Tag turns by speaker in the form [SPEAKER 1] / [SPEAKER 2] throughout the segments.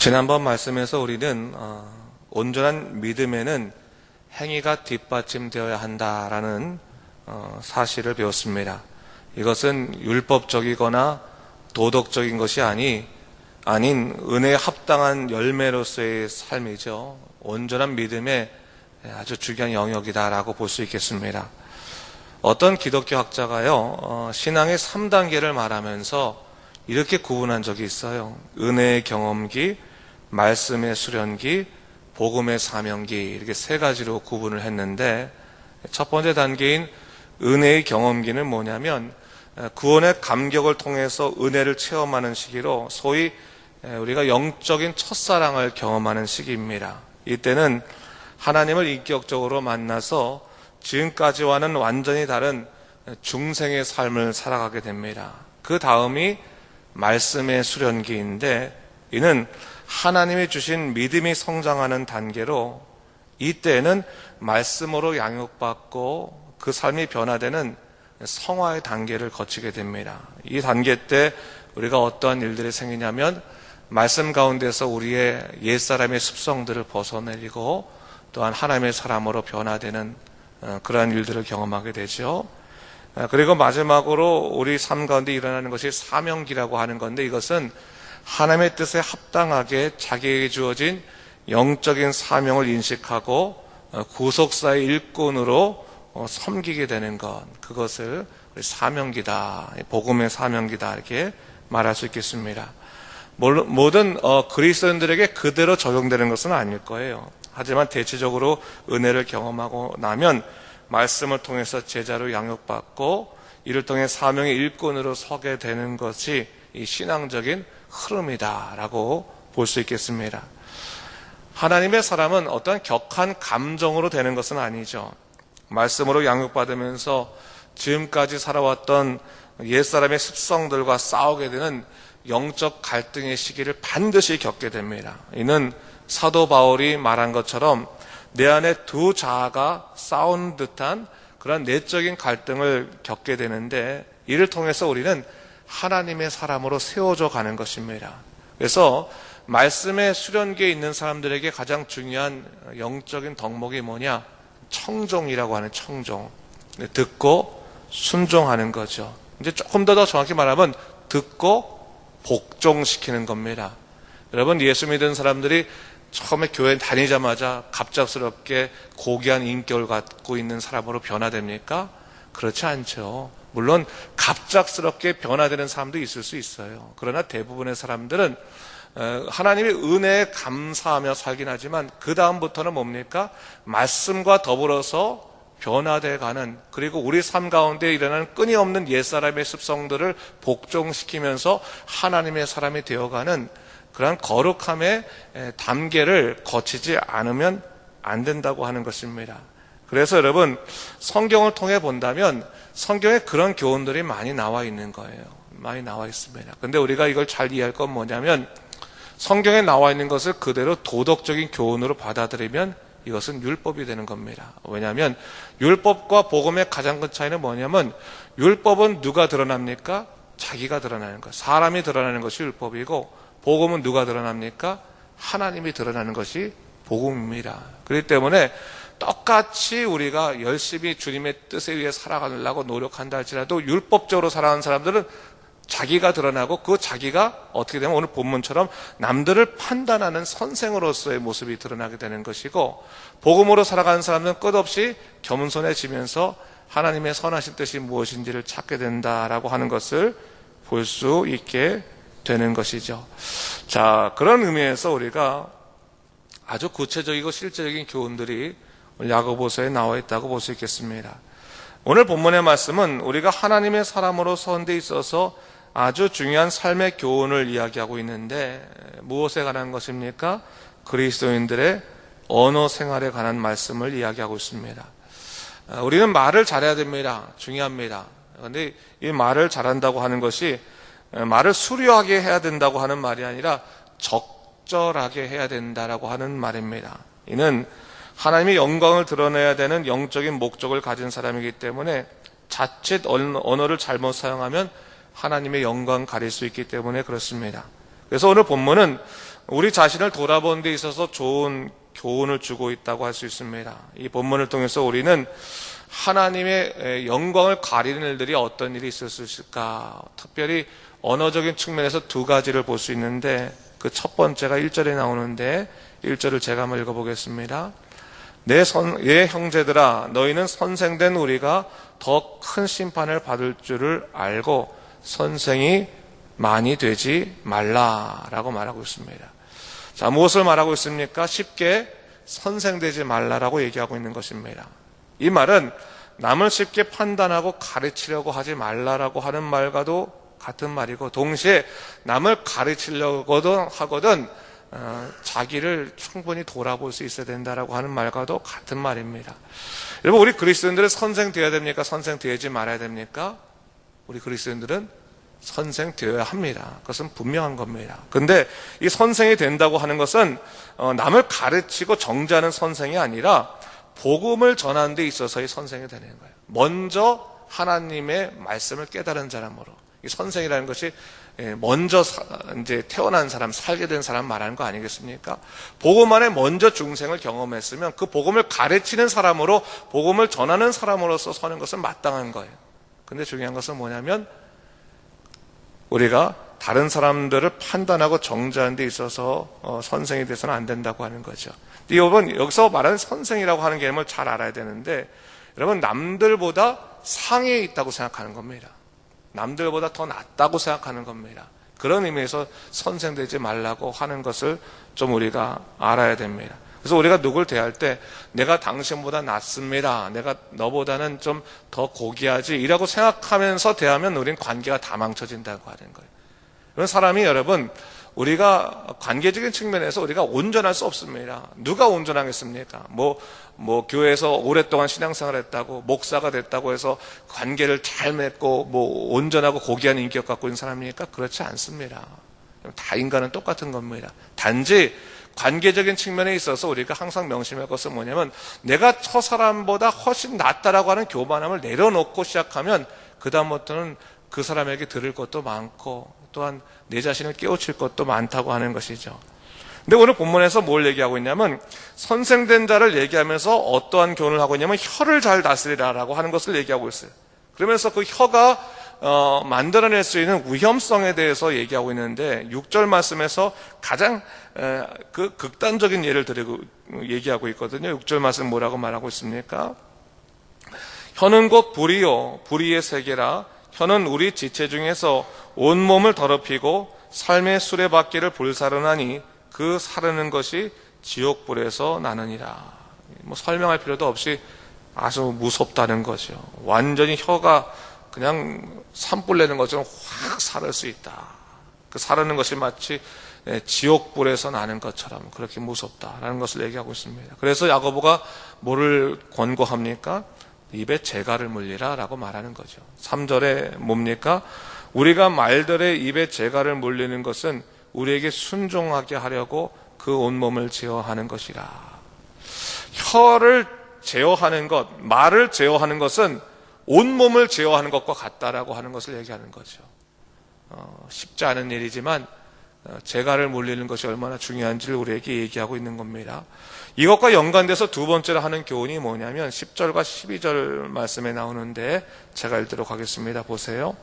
[SPEAKER 1] 지난번 말씀에서 우리는 온전한 믿음에는 행위가 뒷받침되어야 한다라는 사실을 배웠습니다. 이것은 율법적이거나 도덕적인 것이 아닌 은혜에 합당한 열매로서의 삶이죠. 온전한 믿음의 아주 중요한 영역이다라고 볼 수 있겠습니다. 어떤 기독교 학자가요, 신앙의 3단계를 말하면서 이렇게 구분한 적이 있어요. 은혜의 경험기, 말씀의 수련기, 복음의 사명기, 이렇게 세 가지로 구분을 했는데, 첫 번째 단계인 은혜의 경험기는 뭐냐면 구원의 감격을 통해서 은혜를 체험하는 시기로 소위 우리가 영적인 첫사랑을 경험하는 시기입니다. 이때는 하나님을 인격적으로 만나서 지금까지와는 완전히 다른 중생의 삶을 살아가게 됩니다. 그 다음이 말씀의 수련기인데, 이는 하나님이 주신 믿음이 성장하는 단계로, 이때는 말씀으로 양육받고 그 삶이 변화되는 성화의 단계를 거치게 됩니다. 이 단계 때 우리가 어떠한 일들이 생기냐면, 말씀 가운데서 우리의 옛사람의 습성들을 벗어내리고 또한 하나님의 사람으로 변화되는 그러한 일들을 경험하게 되죠. 그리고 마지막으로 우리 삶 가운데 일어나는 것이 사명기라고 하는 건데, 이것은 하나님의 뜻에 합당하게 자기에게 주어진 영적인 사명을 인식하고 구속사의 일꾼으로 섬기게 되는 것, 그것을 사명기다, 복음의 사명기다, 이렇게 말할 수 있겠습니다. 모든 그리스도인들에게 그대로 적용되는 것은 아닐 거예요. 하지만 대체적으로 은혜를 경험하고 나면 말씀을 통해서 제자로 양육받고 이를 통해 사명의 일꾼으로 서게 되는 것이 이 신앙적인 흐름이다라고 볼 수 있겠습니다. 하나님의 사람은 어떤 격한 감정으로 되는 것은 아니죠. 말씀으로 양육받으면서 지금까지 살아왔던 옛사람의 습성들과 싸우게 되는 영적 갈등의 시기를 반드시 겪게 됩니다. 이는 사도 바울이 말한 것처럼 내 안에 두 자아가 싸운 듯한 그런 내적인 갈등을 겪게 되는데, 이를 통해서 우리는 하나님의 사람으로 세워져 가는 것입니다. 그래서 말씀의 수련기에 있는 사람들에게 가장 중요한 영적인 덕목이 뭐냐? 청종이라고 하는 청종. 듣고 순종하는 거죠. 이제 조금 더 정확히 말하면 듣고 복종시키는 겁니다. 여러분, 예수 믿은 사람들이 처음에 교회 다니자마자 갑작스럽게 고귀한 인격을 갖고 있는 사람으로 변화됩니까? 그렇지 않죠. 물론 갑작스럽게 변화되는 사람도 있을 수 있어요. 그러나 대부분의 사람들은 하나님의 은혜에 감사하며 살긴 하지만 그 다음부터는 뭡니까? 말씀과 더불어서 변화되어 가는, 그리고 우리 삶 가운데 일어나는 끊임없는 옛사람의 습성들을 복종시키면서 하나님의 사람이 되어가는 그러한 거룩함의 단계를 거치지 않으면 안 된다고 하는 것입니다. 그래서 여러분, 성경을 통해 본다면 성경에 그런 교훈들이 많이 나와 있는 거예요. 많이 나와 있습니다. 근데 우리가 이걸 잘 이해할 건 뭐냐면, 성경에 나와 있는 것을 그대로 도덕적인 교훈으로 받아들이면 이것은 율법이 되는 겁니다. 왜냐하면 율법과 복음의 가장 큰 차이는 뭐냐면, 율법은 누가 드러납니까? 자기가 드러나는 것, 사람이 드러나는 것이 율법이고, 복음은 누가 드러납니까? 하나님이 드러나는 것이 복음입니다. 그렇기 때문에 똑같이 우리가 열심히 주님의 뜻에 의해 살아가려고 노력한다 할지라도 율법적으로 살아가는 사람들은 자기가 드러나고, 그 자기가 어떻게 되면 오늘 본문처럼 남들을 판단하는 선생으로서의 모습이 드러나게 되는 것이고, 복음으로 살아가는 사람은 끝없이 겸손해지면서 하나님의 선하신 뜻이 무엇인지를 찾게 된다라고 하는 것을 볼 수 있게 되는 것이죠. 자, 그런 의미에서 우리가 아주 구체적이고 실제적인 교훈들이 야고보서에 나와 있다고 볼 수 있겠습니다. 오늘 본문의 말씀은 우리가 하나님의 사람으로 선 데 있어서 아주 중요한 삶의 교훈을 이야기하고 있는데, 무엇에 관한 것입니까? 그리스도인들의 언어 생활에 관한 말씀을 이야기하고 있습니다. 우리는 말을 잘해야 됩니다. 중요합니다. 그런데 이 말을 잘한다고 하는 것이 말을 수려하게 해야 된다고 하는 말이 아니라 적절하게 해야 된다라고 하는 말입니다. 이는 하나님의 영광을 드러내야 되는 영적인 목적을 가진 사람이기 때문에 자칫 언어를 잘못 사용하면 하나님의 영광 가릴 수 있기 때문에 그렇습니다. 그래서 오늘 본문은 우리 자신을 돌아보는 데 있어서 좋은 교훈을 주고 있다고 할 수 있습니다. 이 본문을 통해서 우리는 하나님의 영광을 가리는 일들이 어떤 일이 있을 수 있을까? 특별히 언어적인 측면에서 두 가지를 볼 수 있는데, 그 첫 번째가 1절에 나오는데 1절을 제가 한번 읽어보겠습니다. 내 형제들아, 너희는 선생된 우리가 더 큰 심판을 받을 줄을 알고 선생이 많이 되지 말라라고 말하고 있습니다. 자, 무엇을 말하고 있습니까? 쉽게 선생되지 말라라고 얘기하고 있는 것입니다. 이 말은 남을 쉽게 판단하고 가르치려고 하지 말라라고 하는 말과도 같은 말이고, 동시에 남을 가르치려고도 하거든 자기를 충분히 돌아볼 수 있어야 된다라고 하는 말과도 같은 말입니다. 여러분, 우리 그리스도인들은 선생되어야 됩니까? 선생되지 말아야 됩니까? 우리 그리스도인들은 선생되어야 합니다. 그것은 분명한 겁니다. 그런데 이 선생이 된다고 하는 것은 남을 가르치고 정죄하는 선생이 아니라 복음을 전하는 데 있어서의 선생이 되는 거예요. 먼저 하나님의 말씀을 깨달은 사람으로. 이 선생이라는 것이 먼저 이제 태어난 사람, 살게 된 사람 말하는 거 아니겠습니까? 복음 안에 먼저 중생을 경험했으면 그 복음을 가르치는 사람으로, 복음을 전하는 사람으로서 서는 것은 마땅한 거예요. 근데 중요한 것은 뭐냐면, 우리가 다른 사람들을 판단하고 정죄하는 데 있어서 선생이 돼서는 안 된다고 하는 거죠. 여러분, 여기서 말하는 선생이라고 하는 개념을 잘 알아야 되는데, 여러분, 남들보다 상위에 있다고 생각하는 겁니다. 남들보다 더 낫다고 생각하는 겁니다. 그런 의미에서 선생되지 말라고 하는 것을 좀 우리가 알아야 됩니다. 그래서 우리가 누굴 대할 때 내가 당신보다 낫습니다, 내가 너보다는 좀 더 고귀하지 이라고 생각하면서 대하면 우린 관계가 다 망쳐진다고 하는 거예요. 그런 사람이, 여러분, 우리가 관계적인 측면에서 우리가 온전할 수 없습니다. 누가 온전하겠습니까? 교회에서 오랫동안 신앙생활을 했다고, 목사가 됐다고 해서 관계를 잘 맺고 온전하고 고귀한 인격 갖고 있는 사람이니까? 그렇지 않습니다. 다 인간은 똑같은 겁니다. 단지 관계적인 측면에 있어서 우리가 항상 명심할 것은 뭐냐면, 내가 저 사람보다 훨씬 낫다라고 하는 교만함을 내려놓고 시작하면 그 다음부터는 그 사람에게 들을 것도 많고 또한 내 자신을 깨우칠 것도 많다고 하는 것이죠. 근데 오늘 본문에서 뭘 얘기하고 있냐면, 선생된 자를 얘기하면서 어떠한 교훈을 하고 있냐면 혀를 잘 다스리라라고 하는 것을 얘기하고 있어요. 그러면서 그 혀가 만들어낼 수 있는 위험성에 대해서 얘기하고 있는데, 6절 말씀에서 가장 그 극단적인 예를 들고 얘기하고 있거든요. 6절 말씀 뭐라고 말하고 있습니까? 혀는 곧 불이요 불의의 세계라. 혀는 우리 지체 중에서 온몸을 더럽히고 삶의 수레바퀴를 불사르나니 그 사르는 것이 지옥불에서 나느니라. 설명할 필요도 없이 아주 무섭다는 거죠. 완전히 혀가 그냥 산불 내는 것처럼 확 사를 수 있다. 그 사르는 것이 마치 지옥불에서 나는 것처럼 그렇게 무섭다라는 것을 얘기하고 있습니다. 그래서 야고보가 뭐를 권고합니까? 입에 재갈을 물리라 라고 말하는 거죠. 3절에 뭡니까? 우리가 말들의 입에 재갈을 물리는 것은 우리에게 순종하게 하려고 그 온몸을 제어하는 것이라. 혀를 제어하는 것, 말을 제어하는 것은 온몸을 제어하는 것과 같다라고 하는 것을 얘기하는 거죠. 쉽지 않은 일이지만 재갈을 물리는 것이 얼마나 중요한지를 우리에게 얘기하고 있는 겁니다. 이것과 연관돼서 두 번째로 하는 교훈이 뭐냐면 10절과 12절 말씀에 나오는데 제가 읽도록 하겠습니다. 보세요.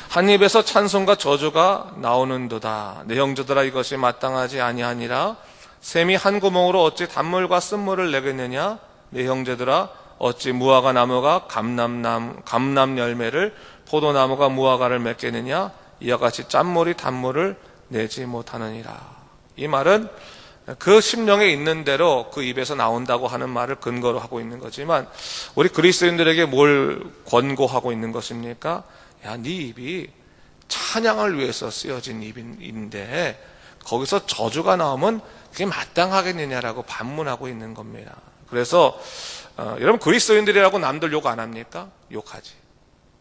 [SPEAKER 1] 한 입에서 찬송과 저주가 나오는도다. 내 형제들아, 이것이 마땅하지 아니하니라. 샘이 한 구멍으로 어찌 단물과 쓴물을 내겠느냐. 내 형제들아, 어찌 무화과 나무가 감람 열매를, 포도나무가 무화과를 맺겠느냐. 이와 같이 짠물이 단물을 내지 못하느니라. 이 말은 그 심령에 있는 대로 그 입에서 나온다고 하는 말을 근거로 하고 있는 거지만, 우리 그리스도인들에게 뭘 권고하고 있는 것입니까? 야, 네 입이 찬양을 위해서 쓰여진 입인데 거기서 저주가 나오면 그게 마땅하겠느냐라고 반문하고 있는 겁니다. 그래서 여러분, 그리스도인들이라고 남들 욕 안 합니까? 욕하지.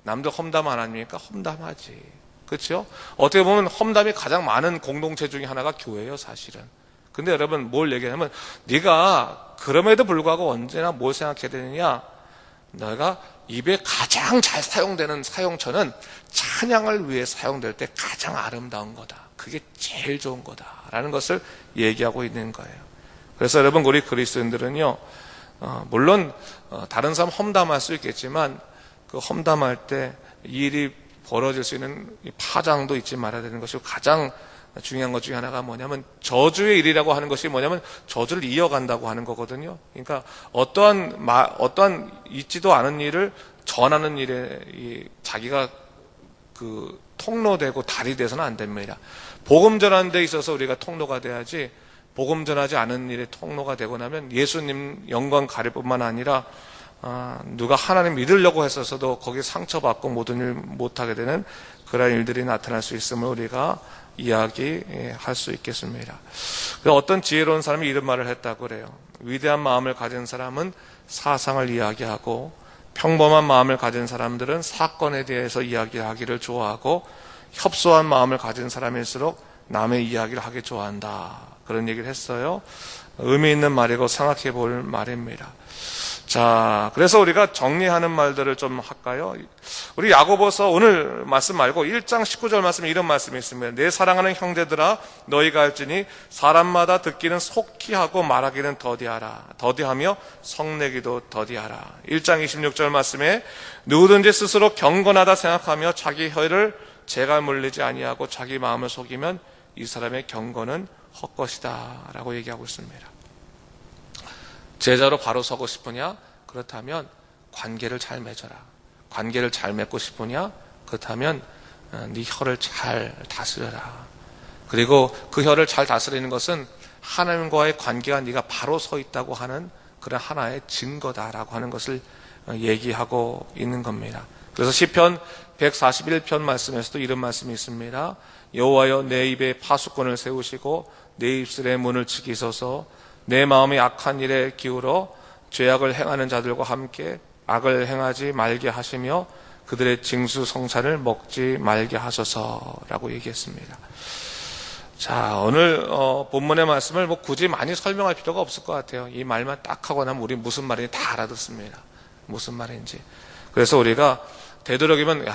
[SPEAKER 1] 남들 험담 안 합니까? 험담하지. 그렇죠? 어떻게 보면 험담이 가장 많은 공동체 중에 하나가 교회예요, 사실은. 근데 여러분, 뭘 얘기하냐면, 네가 그럼에도 불구하고 언제나 뭘 생각해야 되느냐? 너가 입에 가장 잘 사용되는 사용처는 찬양을 위해 사용될 때 가장 아름다운 거다. 그게 제일 좋은 거다라는 것을 얘기하고 있는 거예요. 그래서 여러분, 우리 그리스도인들은요, 물론 다른 사람 험담할 수 있겠지만 그 험담할 때 이 일이 벌어질 수 있는 파장도 잊지 말아야 되는 것이고, 가장 중요한 것 중에 하나가 뭐냐면 저주의 일이라고 하는 것이 뭐냐면 저주를 이어간다고 하는 거거든요. 그러니까 어떠한 있지도 않은 일을 전하는 일에 자기가 그 통로되고 달이 돼서는 안 됩니다. 복음 전하는 데 있어서 우리가 통로가 돼야지, 복음 전하지 않은 일에 통로가 되고 나면 예수님 영광 가릴 뿐만 아니라 누가 하나님 믿으려고 했었어도 거기에 상처받고 모든 일 못하게 되는 그런 일들이 나타날 수 있음을 우리가 이야기할 수 있겠습니다. 어떤 지혜로운 사람이 이런 말을 했다고 그래요. 위대한 마음을 가진 사람은 사상을 이야기하고, 평범한 마음을 가진 사람들은 사건에 대해서 이야기하기를 좋아하고, 협소한 마음을 가진 사람일수록 남의 이야기를 하기 좋아한다. 그런 얘기를 했어요. 의미 있는 말이고 생각해 볼 말입니다. 자, 그래서 우리가 정리하는 말들을 좀 할까요? 우리 야고보서 오늘 말씀 말고 1장 19절 말씀에 이런 말씀이 있습니다. 내 사랑하는 형제들아, 너희가 알지니 사람마다 듣기는 속히 하고 말하기는 더디하며 성내기도 더디하라. 1장 26절 말씀에 누구든지 스스로 경건하다 생각하며 자기 혀를 재가 물리지 아니하고 자기 마음을 속이면 이 사람의 경건은 헛것이다 라고 얘기하고 있습니다. 제자로 바로 서고 싶으냐? 그렇다면 관계를 잘 맺어라. 관계를 잘 맺고 싶으냐? 그렇다면 네 혀를 잘 다스려라. 그리고 그 혀를 잘 다스리는 것은 하나님과의 관계가 네가 바로 서 있다고 하는 그런 하나의 증거다라고 하는 것을 얘기하고 있는 겁니다. 그래서 시편 141편 말씀에서도 이런 말씀이 있습니다. 여호와여, 내 입에 파수꾼을 세우시고 내 입술에 문을 지키소서. 내 마음이 악한 일에 기울어 죄악을 행하는 자들과 함께 악을 행하지 말게 하시며 그들의 징수성찬을 먹지 말게 하소서라고 얘기했습니다. 자, 오늘 본문의 말씀을 굳이 많이 설명할 필요가 없을 것 같아요. 이 말만 딱 하고 나면 우리 무슨 말인지 다 알아듣습니다. 무슨 말인지. 그래서 우리가 되도록이면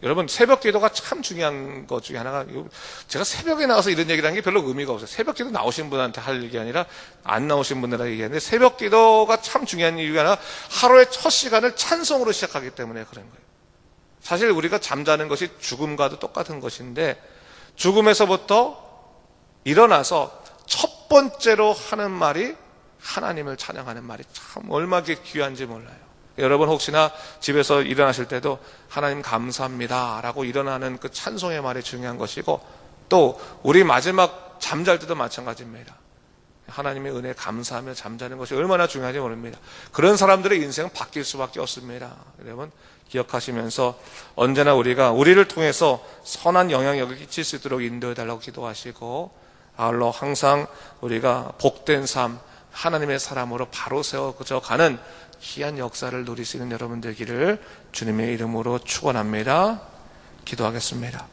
[SPEAKER 1] 여러분, 새벽 기도가 참 중요한 것 중에 하나가, 제가 새벽에 나가서 이런 얘기를 하는 게 별로 의미가 없어요. 새벽 기도 나오신 분한테 할 얘기 아니라 안 나오신 분들한테 얘기하는데, 새벽 기도가 참 중요한 이유가 하나, 하루의 첫 시간을 찬송으로 시작하기 때문에 그런 거예요. 사실 우리가 잠자는 것이 죽음과도 똑같은 것인데, 죽음에서부터 일어나서 첫 번째로 하는 말이 하나님을 찬양하는 말이 참 얼마나 귀한지 몰라요. 여러분, 혹시나 집에서 일어나실 때도 하나님 감사합니다 라고 일어나는 그 찬송의 말이 중요한 것이고, 또 우리 마지막 잠잘 때도 마찬가지입니다. 하나님의 은혜에 감사하며 잠자는 것이 얼마나 중요한지 모릅니다. 그런 사람들의 인생은 바뀔 수밖에 없습니다. 여러분, 기억하시면서 언제나 우리를 통해서 선한 영향력을 끼칠 수 있도록 인도해달라고 기도하시고, 아울러 항상 우리가 복된 삶, 하나님의 사람으로 바로 세워져 가는 귀한 역사를 누릴 수 있는 여러분 되기를 주님의 이름으로 축원합니다. 기도하겠습니다.